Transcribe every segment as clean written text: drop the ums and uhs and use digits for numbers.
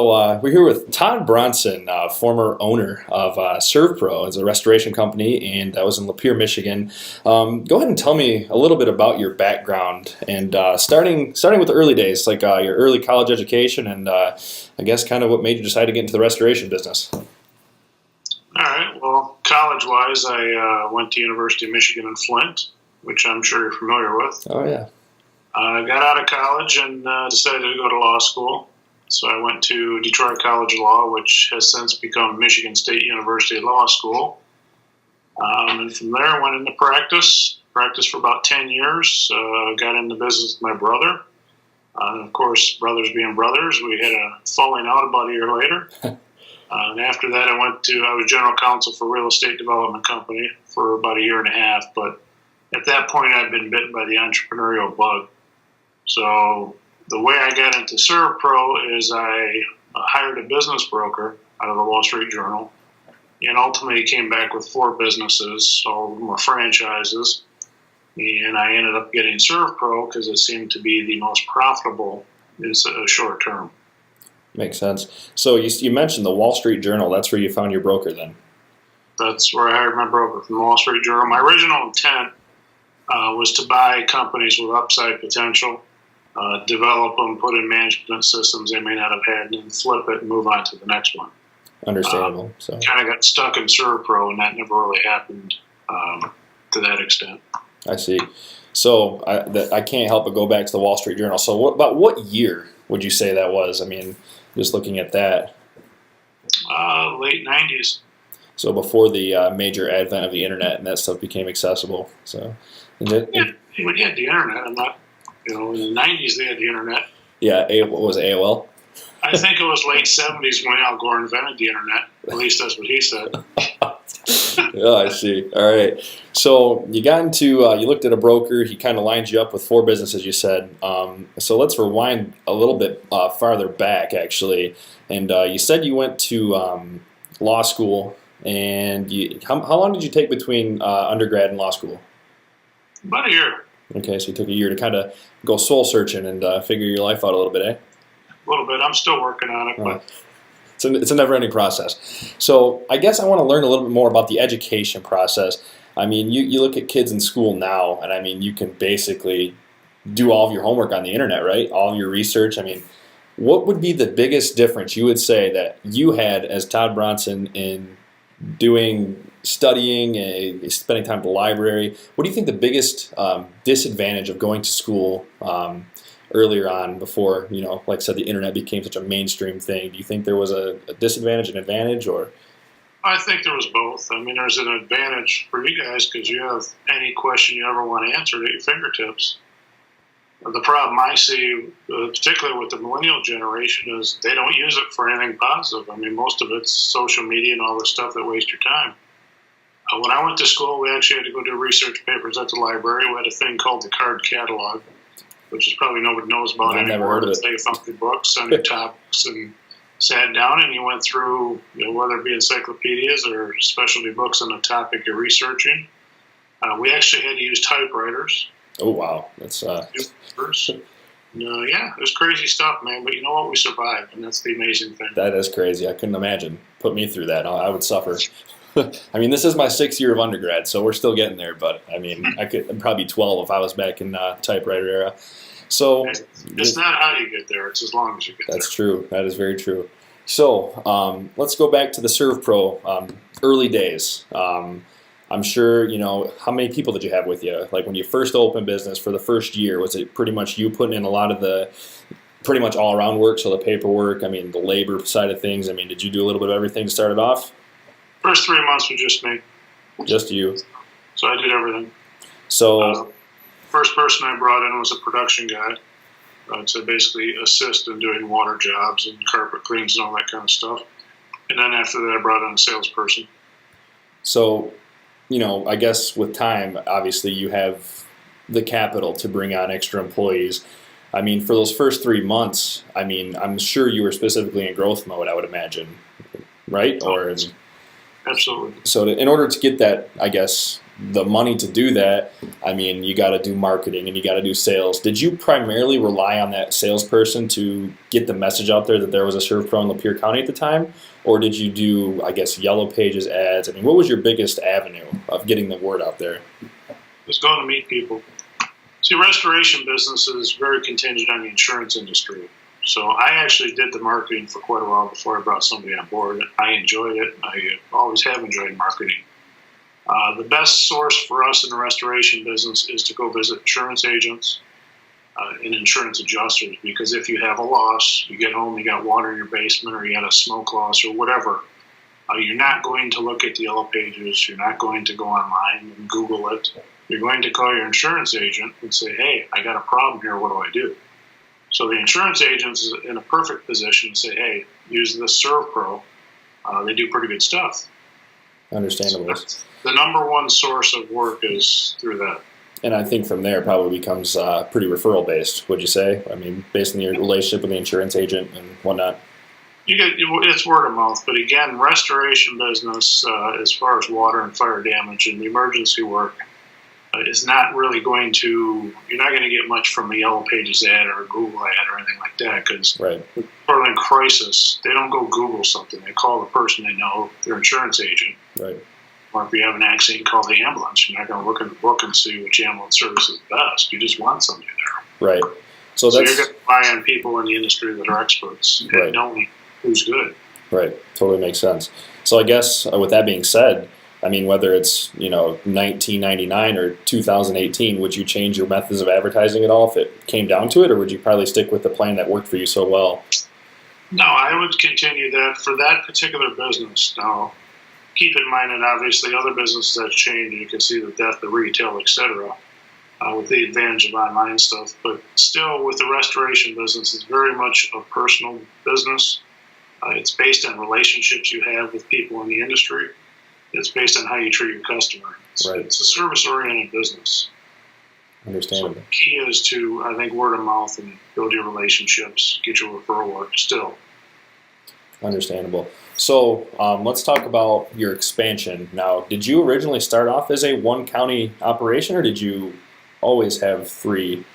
We're here with Todd Bronson, former owner of Servpro. It's a restoration company, and that was in Lapeer, Michigan. Go ahead and tell me a little bit about your background, and starting with the early days, like your early college education, and I guess kind of what made you decide to get into the restoration business. All right. Well, college-wise, I went to University of Michigan in Flint, which I'm sure you're familiar with. Oh yeah. I got out of college and decided to go to law school. So I went to Detroit College of Law, which has since become Michigan State University Law School. And from there, I went into practiced for about 10 years, got into business with my brother. And of course, brothers being brothers, we had a falling out about a year later. And after that, I was general counsel for a real estate development company for about a year and a half. But at that point, I'd been bitten by the entrepreneurial bug. So the way I got into Servpro is I hired a business broker out of the Wall Street Journal, and ultimately came back with 4 businesses, all of them were franchises. And I ended up getting Servpro because it seemed to be the most profitable in a short term. Makes sense. So you mentioned the Wall Street Journal. That's where you found your broker then? That's where I hired my broker, from the Wall Street Journal. My original intent was to buy companies with upside potential, develop them, put in management systems they may not have had, and then flip it and move on to the next one. Understandable. Kind of got stuck in Servpro, and that never really happened to that extent. I see. So I can't help but go back to the Wall Street Journal. So about what year would you say that was? I mean, just looking at that. Late 90s. So before the major advent of the internet and that stuff became accessible. So. When you had the internet, in the 90s they had the internet. Yeah, what was it, AOL? I think it was late 70s when Al Gore invented the internet. At least that's what he said. Oh, I see. All right. So you got into, you looked at a broker. He kind of lined you up with 4 businesses, you said. So let's rewind a little bit farther back, actually. And you said you went to law school. And how long did you take between undergrad and law school? About a year. Okay, so you took a year to kind of go soul searching and figure your life out a little bit, eh? A little bit. I'm still working on it, but it's a never-ending process. So I guess I want to learn a little bit more about the education process. I mean, you look at kids in school now, and I mean, you can basically do all of your homework on the internet, right? All of your research. I mean, what would be the biggest difference you would say that you had as Todd Bronson in studying, spending time at the library? What do you think the biggest disadvantage of going to school earlier on, before, like I said, the internet became such a mainstream thing? Do you think there was a disadvantage and advantage, or? I think there was both. I mean, there's an advantage for you guys because you have any question you ever want answered at your fingertips. The problem I see, particularly with the Millennial Generation, is they don't use it for anything positive. I mean, most of it's social media and all the stuff that wastes your time. When I went to school, we actually had to go do research papers at the library. We had a thing called the card catalog, which is probably nobody knows about anymore. Never heard of it. They found the books on your topics and sat down and you went through, whether it be encyclopedias or specialty books on the topic you're researching. We actually had to use typewriters. Oh wow, that's yeah, it was crazy stuff, man. But you know what? We survived, and that's the amazing thing. That is crazy. I couldn't imagine. Put me through that. I would suffer. I mean, this is my 6th year of undergrad, so we're still getting there. But I mean, I'd probably be 12 if I was back in typewriter era. So it's not how you get there; it's as long as you get there. That's true. That is very true. So let's go back to the Servpro early days. I'm sure, how many people did you have with you? Like when you first opened business for the first year, was it pretty much you putting in a lot of the pretty much all around work? So the paperwork, I mean, the labor side of things. I mean, did you do a little bit of everything to start it off? First 3 months was just me. Just you. So I did everything. So first person I brought in was a production guy to basically assist in doing water jobs and carpet cleans and all that kind of stuff. And then after that, I brought in a salesperson. So, I guess with time, obviously you have the capital to bring on extra employees. I mean, for those first 3 months, I mean, I'm sure you were specifically in growth mode, I would imagine, right? Absolutely. So in order to get that, I guess, the money to do that, I mean, you got to do marketing and you got to do sales. Did you primarily rely on that salesperson to get the message out there that there was a Servpro in Lapeer County at the time? Or did you do, I guess, Yellow Pages ads? I mean, what was your biggest avenue of getting the word out there? Just going to meet people. See, restoration business is very contingent on the insurance industry. So I actually did the marketing for quite a while before I brought somebody on board. I enjoyed it. I always have enjoyed marketing. The best source for us in the restoration business is to go visit insurance agents and insurance adjusters, because if you have a loss, you get home, you got water in your basement, or you had a smoke loss or whatever, you're not going to look at the Yellow Pages. You're not going to go online and Google it. You're going to call your insurance agent and say, hey, I got a problem here. What do I do? So the insurance agent is in a perfect position to say, hey, use this Servpro. They do pretty good stuff. Understandable. So the number one source of work is through that. And I think from there it probably becomes pretty referral based, would you say? I mean, based on your relationship with the insurance agent and whatnot. It's word of mouth, but again, restoration business, as far as water and fire damage and the emergency work, is not really going to. You're not going to get much from a Yellow Pages ad or a Google ad or anything like that, because right. People in crisis, they don't go Google something. They call the person they know, their insurance agent. Right. Or if you have an accident, you call the ambulance. You're not going to look in the book and see which ambulance service is best. You just want somebody there. Right. So you're going to rely on people in the industry that are experts and knowing who's good. Right. Totally makes sense. So I guess with that being said, I mean, whether it's 1999 or 2018, would you change your methods of advertising at all if it came down to it, or would you probably stick with the plan that worked for you so well? No, I would continue that for that particular business. Now, keep in mind that obviously other businesses have changed. You can see the death of retail, etc., with the advantage of online stuff. But still, with the restoration business, it's very much a personal business. It's based on relationships you have with people in the industry. It's based on how you treat your customer. It's a service-oriented business. Understandable. So the key is to, I think, word of mouth and build your relationships, get your referral work still. Understandable. So let's talk about your expansion. Now, did you originally start off as a one-county operation, or did you always have three?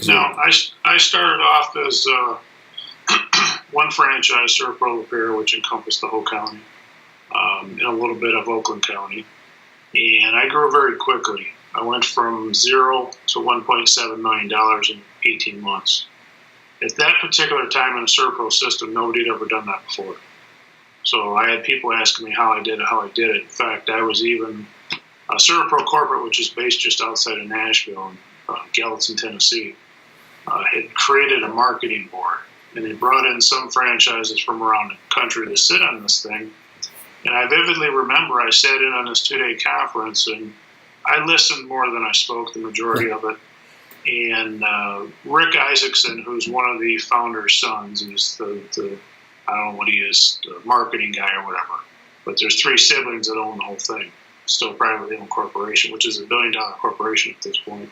No, I started off as one franchise, Servpro Lapeer, which encompassed the whole county, and a little bit of Oakland County. And I grew very quickly. I went from $0 to $1.7 million in 18 months. At that particular time in the Servpro system, nobody had ever done that before. So I had people asking me how I did it. In fact, I was even a Servpro corporate, which is based just outside of Nashville, in Gallatin, Tennessee, had created a marketing board. And they brought in some franchises from around the country to sit on this thing. And I vividly remember I sat in on this 2-day conference, and I listened more than I spoke, the majority of it. And Rick Isaacson, who's one of the founder's sons, is the I don't know what he is, the marketing guy or whatever. But there's 3 siblings that own the whole thing. Still a privately owned corporation, which is a $1 billion corporation at this point.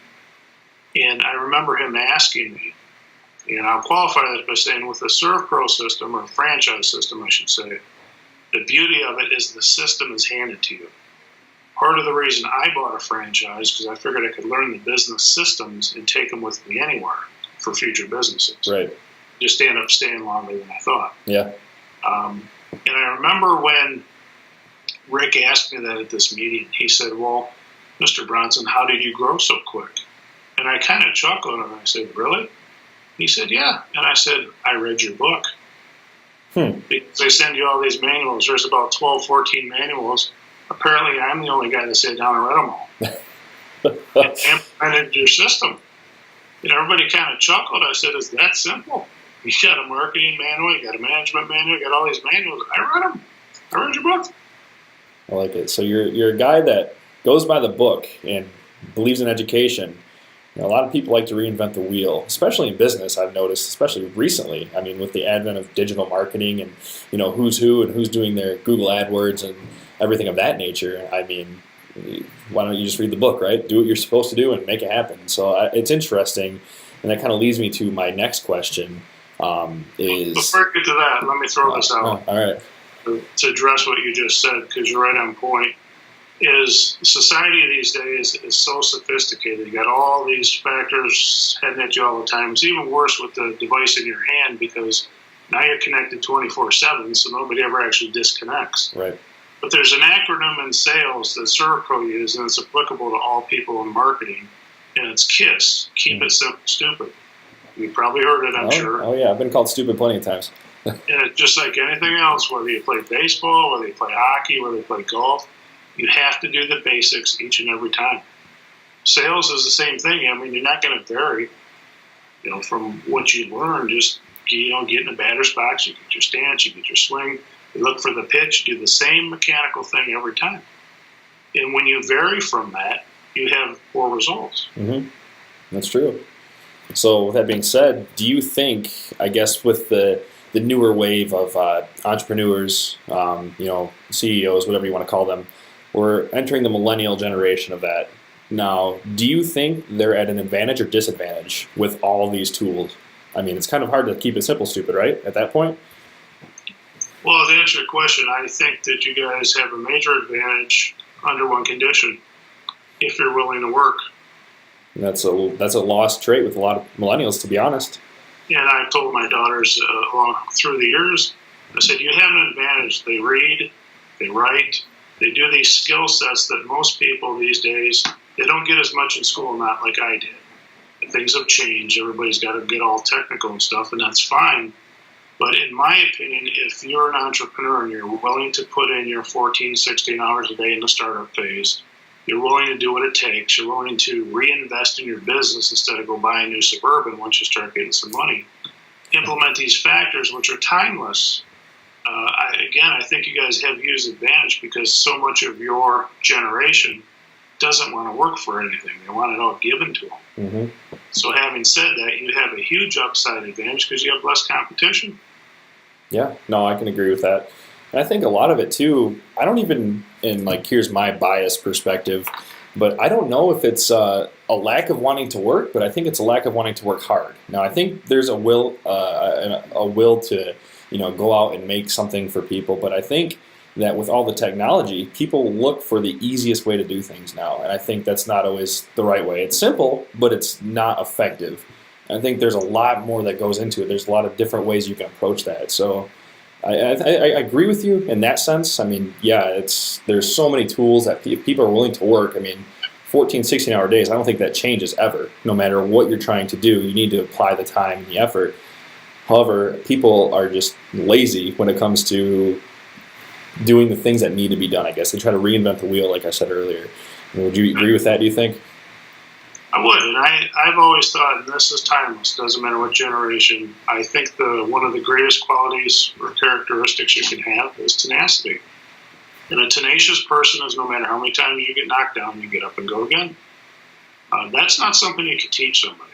And I remember him asking me, and I'll qualify that by saying with the Servpro system, or franchise system, I should say, the beauty of it is the system is handed to you. Part of the reason I bought a franchise because I figured I could learn the business systems and take them with me anywhere for future businesses. Right. Just end up staying longer than I thought. Yeah. And I remember when Rick asked me that at this meeting, he said, well, Mr. Bronson, how did you grow so quick? And I kind of chuckled and I said, really? He said, yeah. And I said, I read your book. Because they send you all these manuals. There's about 12, 14 manuals. Apparently, I'm the only guy that sat down and read them all. And implemented your system. And everybody kind of chuckled. I said, it's that simple. You got a marketing manual, you got a management manual, you got all these manuals. I read them. I read your book. I like it. So you're a guy that goes by the book and believes in education. A lot of people like to reinvent the wheel, especially in business. I've noticed, especially recently. I mean, with the advent of digital marketing and who's who and who's doing their Google AdWords and everything of that nature. I mean, why don't you just read the book, right? Do what you're supposed to do and make it happen. So it's interesting, and that kind of leads me to my next question. Before I get to that, let me throw this out. All right. To address what you just said, because you're right on point. is society these days is so sophisticated. You got all these factors heading at you all the time. It's even worse with the device in your hand because now you're connected 24/7, so nobody ever actually disconnects. Right. But there's an acronym in sales that Servpro uses, and it's applicable to all people in marketing, and it's KISS. Keep it simple, stupid. You've probably heard it, I'm sure. Oh, yeah. I've been called stupid plenty of times. And it's just like anything else, whether you play baseball, whether you play hockey, whether you play golf, you have to do the basics each and every time. Sales is the same thing. I mean, you're not going to vary, from what you learn. Just, get in the batter's box, you get your stance, you get your swing, you look for the pitch, do the same mechanical thing every time. And when you vary from that, you have poor results. Mm-hmm. That's true. So with that being said, do you think, I guess with the newer wave of entrepreneurs, CEOs, whatever you want to call them, we're entering the millennial generation of that. Now, do you think they're at an advantage or disadvantage with all these tools? I mean, it's kind of hard to keep it simple, stupid, right, at that point? Well, to answer your question, I think that you guys have a major advantage under one condition: if you're willing to work. That's a lost trait with a lot of millennials, to be honest. And I've told my daughters along through the years, I said, you have an advantage. They read, they write, they do these skill sets that most people these days, they don't get as much in school, not like I did. Things have changed. Everybody's got to get all technical and stuff, and that's fine. But in my opinion, if you're an entrepreneur and you're willing to put in your 14, 16 hours a day in the startup phase, you're willing to do what it takes, you're willing to reinvest in your business instead of go buy a new Suburban once you start getting some money, implement these factors which are timeless. I think you guys have used advantage because so much of your generation doesn't want to work for anything. They want it all given to them. Mm-hmm. So having said that, you have a huge upside advantage because you have less competition. Yeah, no, I can agree with that. And I think a lot of it too, I don't even, and like here's my biased perspective, but I don't know if it's a lack of wanting to work, but I think it's a lack of wanting to work hard. Now, I think there's a will to, go out and make something for people, but I think that with all the technology, people look for the easiest way to do things now, and I think that's not always the right way. It's simple, but it's not effective. I think there's a lot more that goes into it. There's a lot of different ways you can approach that. So I agree with you in that sense. I mean, yeah, there's so many tools that if people are willing to work, 14, 16-hour days, I don't think that changes ever. No matter what you're trying to do, you need to apply the time and the effort. However, people are just lazy when it comes to doing the things that need to be done, I guess. They try to reinvent the wheel, like I said earlier. Would you agree with that, do you think? I would, and I've always thought, and this is timeless, doesn't matter what generation, I think one of the greatest qualities or characteristics you can have is tenacity. And a tenacious person is no matter how many times you get knocked down, you get up and go again. That's not something you can teach somebody.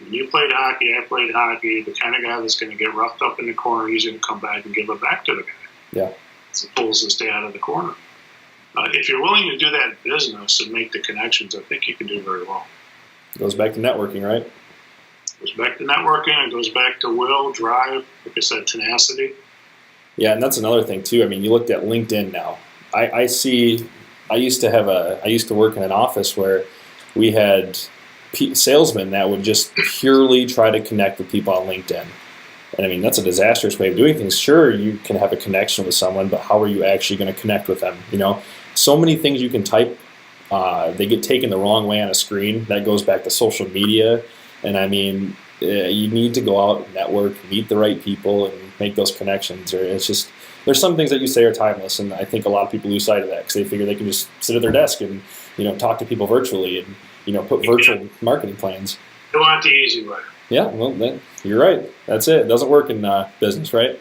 When you played hockey, I played hockey, the kind of guy that's going to get roughed up in the corner, he's going to come back and give it back to the guy. Yeah. As opposed to stay out of the corner. If you're willing to do that in business and make the connections, I think you can do very well. It goes back to networking, right? It goes back to networking. It goes back to will, drive, like I said, tenacity. Yeah, and that's another thing too. You looked at LinkedIn now. I used to work in an office where we had salesmen that would just purely try to connect with people on LinkedIn. And that's a disastrous way of doing things. Sure, you can have a connection with someone, but how are you actually going to connect with them? So many things you can type, they get taken the wrong way on a screen. That goes back to social media. And you need to go out and network, meet the right people, and make those connections. Or there's some things that you say are timeless, and I think a lot of people lose sight of that because they figure they can just sit at their desk and talk to people virtually and put virtual marketing plans. They want the easy way. Yeah, well, then you're right. That's it. It doesn't work in business, right?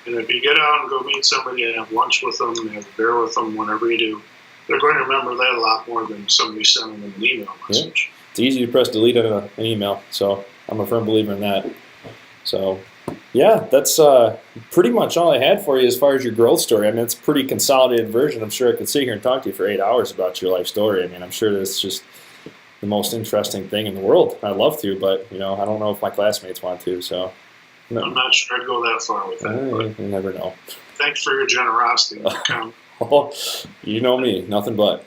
And if you get out and go meet somebody and have lunch with them and have a beer with them, whenever you do, they're going to remember that a lot more than somebody sending them an email message. Yeah. It's easy to press delete on an email, so I'm a firm believer in that. So, yeah, that's pretty much all I had for you as far as your growth story. It's a pretty consolidated version. I'm sure I could sit here and talk to you for 8 hours about your life story. I'm sure that's just the most interesting thing in the world. I'd love to, but I don't know if my classmates want to. So no. I'm not sure I'd go that far with that. You never know. Thanks for your generosity. Oh, you know me, nothing but.